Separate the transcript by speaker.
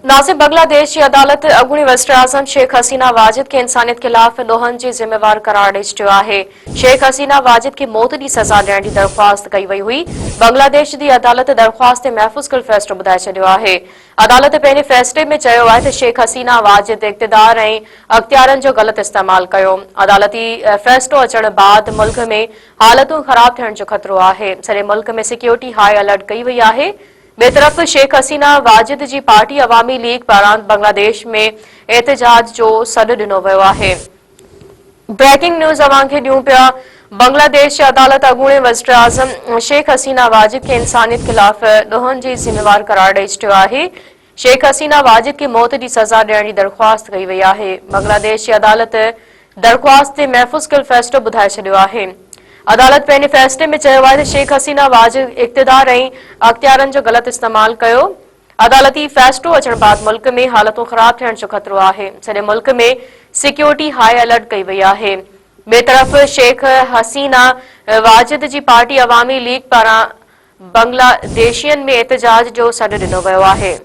Speaker 1: नासिब बांग्लादेश की अदालत अॻूणी वज़ीर-ए-आज़म शेख हसीना वाजिद खे इंसानियत ख़िलाफ़ दोहन जी ज़िम्मेवार करार ॾेई छॾियो आहे। शेख हसीना वाजिद खे मौत जी सज़ा ॾियण जी दरख़्वास्त कई वई हुई। बांग्लादेश जी अदालत दरख़्वास्त ते महफ़ूज़ कल फ़ैसिलो ॿुधाए छॾियो आहे। अदालत पंहिंजे फ़ैसिले में चयो आहे त शेख हसीना वाजिद इक़्तिदार ऐं अख़्तियारनि जो ग़लति इस्तेमाल कयो। अदालती फ़ैसिलो अचण बैदि मुल्क में हालतूं ख़राब थियण जो ख़तरो आहे। सॼे मुल्क में सिक्योरिटी हाई अलर्ट कई वई आहे। ॿिए तरफ़ शेख हसीना वाजिद जी पार्टी अवामी लीग पारां बांग्लादेश में एहतजाज जो सॾु ॾिनो वियो आहे। ब्रेकिंग न्यूज़ अवां खे ॾियूं पिया। बांग्लादेश जी अदालत अॻूणे वज़ीर-ए-आज़म शेख हसीना वाजिद खे इंसानियत ख़िलाफ़ दोहन जी ज़िम्मेवार करार ॾेई छॾियो आहे। शेख हसीना वाजिद खे मौत जी सज़ा ॾियण जी दरख़्वास्त कई वई आहे। बांग्लादेश जी अदालत दरख़्वास्त ते महफ़ूज़ कल फ़ैसिलो ॿुधाए छॾियो आहे। अदालत पंहिंजे फ़ैसिले में चयो आहे त शेख हसीना वाजिद इक़्तिदार ऐं अख़्तियारनि जो ग़लति इस्तेमाल कयो। अदालती फ़ैसिलो अचण बैदि मुल्क में हालतूं ख़राब थियण जो ख़तरो आहे। सॼे मुल्क में सिक्योरिटी हाई अलर्ट कई वई आहे। ॿिए तरफ़ शेख हसीना वाजिद जी पार्टी अवामी लीग पारां बांग्लादेशियुनि में एहतजाज जो सॾु ॾिनो वियो आहे।